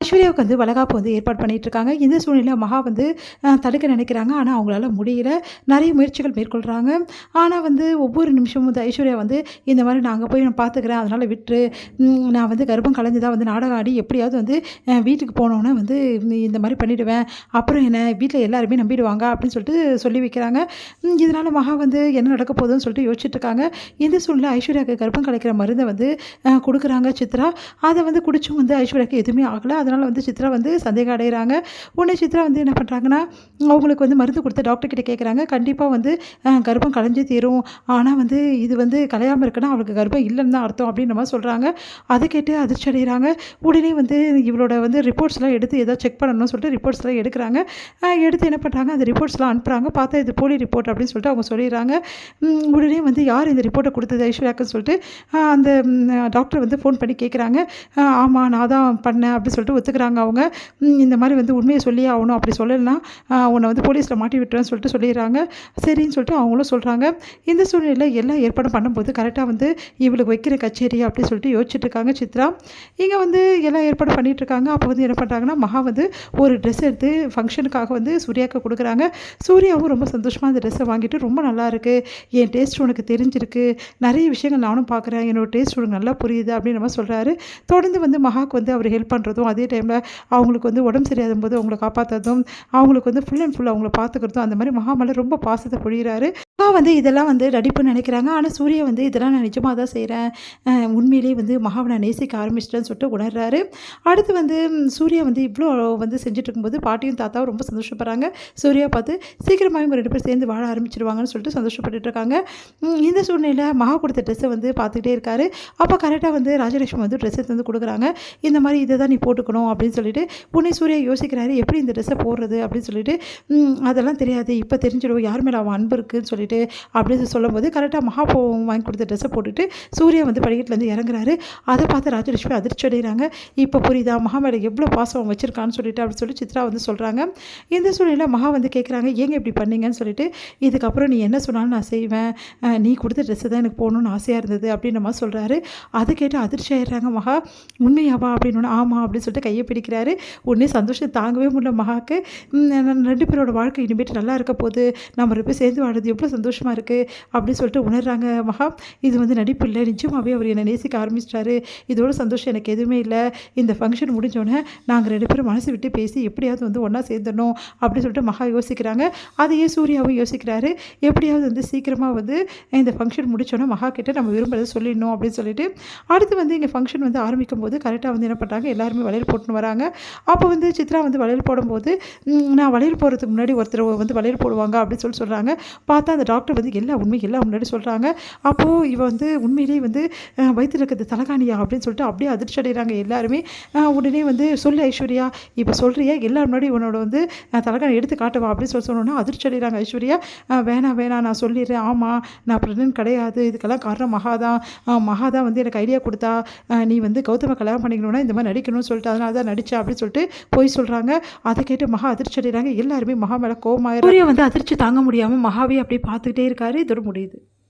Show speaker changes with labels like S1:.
S1: ஐஸ்வர்யாவுக்கு வந்து வளகாப்பு வந்து ஏற்பாடு பண்ணிட்டு இருக்காங்க. இந்த சூழ்நிலையில மகா வந்து தடுக்க நினைக்கிறாங்க. ஆனா அவங்களால முடியல. நிறைய முயற்சிகள் மேற்கொள்றாங்க. ஆனா வந்து ஒவ்வொரு நிமிஷமும் வந்து ஐஸ்வர்யா வந்து இந்த மாரி நான் அங்க போய் நான் பார்த்துக்கிறேன். அதனால விட்டுரு. நான் வந்து கர்ப்பம் கலைஞ்சு தான் வந்து நாடகம் ஆடி எப்படியாவது வந்து வீட்டுக்கு போனோனே வந்து நீ இந்த மாரி பண்ணிடுவேன். அப்புறம் என்ன வீட்ல எல்லாருமே நம்பிடுவாங்க அப்படின்னு சொல்லிட்டு சொல்லி வைக்கிறாங்க. இதனால மகா வந்து என்ன நடக்க போகுதுன்னு சொல்லிட்டு யோசிச்சுட்டு இருக்காங்க. இந்த சூழ்நிலை ஐஸ்வர்யாவுக்கு கர்ப்பம் கலைக்கிற மருந்த வந்து குடுக்குறாங்க சித்ரா. அத வந்து குடிச்சும் வந்து ஐஸ்வர்யாவுக்கு எதுவுமே ஆகல. அதனால வந்து சித்ரா வந்து சந்தேகம் அடைகிறாங்க. உடனே சித்ரா வந்து என்ன பண்ணுறாங்கன்னா, அவங்களுக்கு வந்து மருந்து கொடுத்து டாக்டர் கிட்ட கேட்குறாங்க. கண்டிப்பாக வந்து கர்ப்பம் கலைஞ்சே தீரும். ஆனால் வந்து இது வந்து கலையாமல் இருக்குன்னா அவளுக்கு கர்ப்பம் இல்லைன்னு தான் அர்த்தம் அப்படின்ற மாதிரி சொல்கிறாங்க. அதை கேட்டு அதிர்ச்சி அடைகிறாங்க. உடனே வந்து இவளோட வந்து ரிப்போர்ட்ஸ்லாம் எடுத்து ஏதோ செக் பண்ணணும்னு சொல்லிட்டு ரிப்போர்ட்ஸ்லாம் எடுக்கிறாங்க. எடுத்து என்ன பண்ணுறாங்க, அந்த ரிப்போர்ட்ஸ்லாம் அனுப்புகிறாங்க. பார்த்தா இது போலி ரிப்போர்ட் அப்படின்னு சொல்லிட்டு அவங்க சொல்லிடுறாங்க. உடனே வந்து யார் இந்த ரிப்போர்ட்டை கொடுத்தது ஐஸ்வர்யாக்குன்னு சொல்லிட்டு அந்த டாக்டர் வந்து ஃபோன் பண்ணி கேட்குறாங்க. ஆமாம் நான் தான் பண்ணேன் அப்படின்னு சொல்லிட்டு ஒத்துக்கிறாங்க அவங்க. இந்த மாதிரி வந்து உண்மையை சொல்லியே ஆகணும், அப்படி சொல்லலைன்னா உன்னை வந்து போலீஸில் மாட்டி விட்டுறேன்னு சொல்லிட்டு சொல்லிடுறாங்க. சரின்னு சொல்லிட்டு அவங்களும் சொல்கிறாங்க. இந்த சூழ்நிலையில் எல்லா ஏற்பாடும் பண்ணும்போது கரெக்டாக வந்து இவளுக்கு வைக்கிற கச்சேரி அப்படின்னு சொல்லிட்டு யோசிச்சுட்டு இருக்காங்க சித்ரா. இங்கே வந்து எல்லா ஏற்பாடும் பண்ணிகிட்ருக்காங்க. அப்போ வந்து என்ன பண்ணுறாங்கன்னா, மகா வந்து ஒரு ட்ரெஸ் எடுத்து ஃபங்க்ஷனுக்காக வந்து சூர்யாவுக்கு கொடுக்குறாங்க. சூர்யாவும் ரொம்ப சந்தோஷமாக அந்த ட்ரெஸ்ஸை வாங்கிட்டு ரொம்ப நல்லாயிருக்கு, என் டேஸ்ட் உனக்கு தெரிஞ்சிருக்கு, நிறைய விஷயங்கள் நானும் பார்க்குறேன், என்னோடய டேஸ்ட் உனக்கு நல்லா புரியுது அப்படின்ற மாதிரி சொல்கிறாரு. தொடர்ந்து வந்து மகாவுக்கு வந்து அவர் ஹெல்ப் பண்ணுறதும், அதே டைமில் அவங்களுக்கு வந்து உடம்பு சரியாகும் போது அவங்கள காப்பாற்றுறதும், அவங்களுக்கு வந்து ஃபுல் அண்ட் ஃபுல் அவங்கள பார்த்துக்கிறதும், அந்த மாதிரி மகா மேலே ரொம்ப பாசத்தை பொழிகிறாரு. மகா வந்து இதெல்லாம் வந்து நடிப்புன்னு நினைக்கிறாங்க. ஆனால் சூர்யா வந்து இதெல்லாம் நான் நிஜமாக தான் செய்கிறேன், உண்மையிலேயே வந்து மகாவை நான் நேசிக்க ஆரம்பிச்சிட்டேன்னு சொல்லிட்டு உணர்றாரு. அடுத்து வந்து சூர்யா வந்து இவ்வளோ வந்து செஞ்சுட்டு இருக்கும்போது பாட்டியும் தாத்தாவும் ரொம்ப சந்தோஷப்படுறாங்க. சூர்யா பார்த்து சீக்கிரமாக இவங்க 2 பேர் சேர்ந்து வாழ ஆரம்பிச்சிருவாங்கன்னு சொல்லிட்டு சந்தோஷப்பட்டுட்டு இருக்காங்க. இந்த சூழ்நிலையில் மகா கொடுத்த ட்ரெஸ்ஸை வந்து பார்த்துக்கிட்டே இருக்காரு. அப்போ கரெக்டாக வந்து ராஜலட்சுமி வந்து ட்ரெஸ் எடுத்து வந்து கொடுக்குறாங்க. இந்த மாதிரி இதை தான் நீ போட்டுக்கணும் அப்படின்னு சொல்லிட்டு உடனே சூர்யா யோசிக்கிறாரு, எப்படி இந்த ட்ரெஸ்ஸை போடுறது அப்படின்னு சொல்லிட்டு. அதெல்லாம் தெரியாது, இப்போ தெரிஞ்சிடும் யார் மேலே அவன் அன்பு இருக்குன்னு சொல்லிட்டு அப்படின்னு சொல்லும்போது கரெக்டாக மகா வாங்கி கொடுத்த ட்ரெஸ்ஸை போட்டுட்டு சூர்யா வந்து படிக்கட்டுலேருந்து இறங்குறாரு. அதை பார்த்து ராஜலட்சுமி அதிர்ச்சி அடைகிறாங்க. இப்போ புரியுதா மகா மேலே எவ்வளோ பாசம் வச்சிருக்கான்னு சொல்லிட்டு அப்படின்னு சொல்லி சித்ரா வந்து சொல்கிறாங்க. இந்த சூழ்நிலையில் மகா வந்து கேட்குறாங்க, ஏங்க இப்படி பண்ணீங்கன்னு சொல்லிட்டு. இதுக்கப்புறம் நீ என்ன சொன்னாலும் நான் செய்வேன், நீ கொடுத்த ட்ரெஸ்ஸை தான் எனக்கு போகணுன்னு ஆசையாக இருந்தது அப்படின்ற மாதிரி சொல்கிறாரு. அதை கேட்டு அதிர்ச்சி ஆயிடுறாங்க மகா. உண்மையாவா அப்படின்னு. ஆமாம் அப்படின்னு சொல்லிட்டு கையை பிடிக்கிறாரு. உடனே சந்தோஷம் தாங்கவே முடியல மகாவுக்கு. 2 பேரோட வாழ்க்கை இனிமேட்டு நல்லா இருக்க போது, நம்ம 2 பேர் சேர்ந்து வாடுறது எவ்வளோ சந்தோஷமாக இருக்குது அப்படின்னு சொல்லிட்டு உணர்றாங்க மகா. இது வந்து நடிப்பு இல்லை, நிஜமாகவே அவர் என்னை நேசிக்க ஆரம்பிச்சிட்டாரு, இதோட சந்தோஷம் எனக்கு எதுவுமே இல்லை. இந்த ஃபங்க்ஷன் முடிஞ்சோடனே நாங்கள் 2 பேரும் மனசு விட்டு பேசி எப்படியாவது வந்து ஒன்றா சேர்ந்துடணும் அப்படின்னு சொல்லிட்டு மகா யோசிக்கிறாங்க. அதையே சூர்யாவும் யோசிக்கிறாரு. எப்படியாவது வந்து சீக்கிரமாக வந்து இந்த ஃபங்க்ஷன் முடிச்சோன்னே மகா கிட்ட நம்ம விரும்புறதை சொல்லிடணும் அப்படின்னு சொல்லிட்டு. அடுத்து வந்து இங்கே ஃபங்க்ஷன் வந்து ஆரம்பிக்கும் போது கரெக்டாக வந்து என்ன பண்ணுறாங்க, எல்லாருமே வளையல் போட்டுன்னு வராங்க. அப்போ வந்து சித்ரா வந்து வளையல் போடும்போது நான் வளையல் போடுறதுக்கு முன்னாடி ஒருத்தர் வந்து வளையல் போடுவாங்க அப்படின்னு சொல்கிறாங்க. பார்த்தா அந்த டாக்டர் வந்து எல்லா உண்மையும் எல்லாம் முன்னாடி சொல்கிறாங்க. அப்போது இவ வந்து உண்மையிலேயே வந்து வயிற்றில் இருக்கிறது தலகாணியா அப்படின்னு சொல்லிட்டு அப்படியே அதிர்ச்சி அடைகிறாங்க எல்லாருமே. உடனே வந்து சொல்லு ஐஸ்வர்யா, இப்போ சொல்கிறியா எல்லாரும் முன்னாடி உன்னோட வந்து தலகாணி எடுத்து காட்டுவா அப்படின்னு சொன்னோன்னா அதிர்ச்சி அடைகிறாங்க ஐஸ்வர்யா. வேணாம் நான் சொல்லிடுறேன், ஆமாம் நான் ப்ரெக்னென்ட் கிடையாது, இதுக்கெல்லாம் காரணம் மகா தான் வந்து எனக்கு ஐடியா கொடுத்தா, நீ வந்து கௌதம கல்யாணம் பண்ணிக்கணும்னா இந்த மாதிரி நடிக்கணும்னு சொல்லிட்டு அதனால தான் நடிச்சா அப்படின்னு சொல்லிட்டு போய் சொல்கிறாங்க. அதை கேட்டு மகா அதிர்ச்சி அடைகிறாங்க. எல்லாருமே மகா மேலே கோவமாக. சூர்யா வந்து அதிர்ச்சி தாங்க முடியாமல் மகாவே அப்படியே பார்த்துக்கிட்டே இருக்காரு. இதோட முடியுது.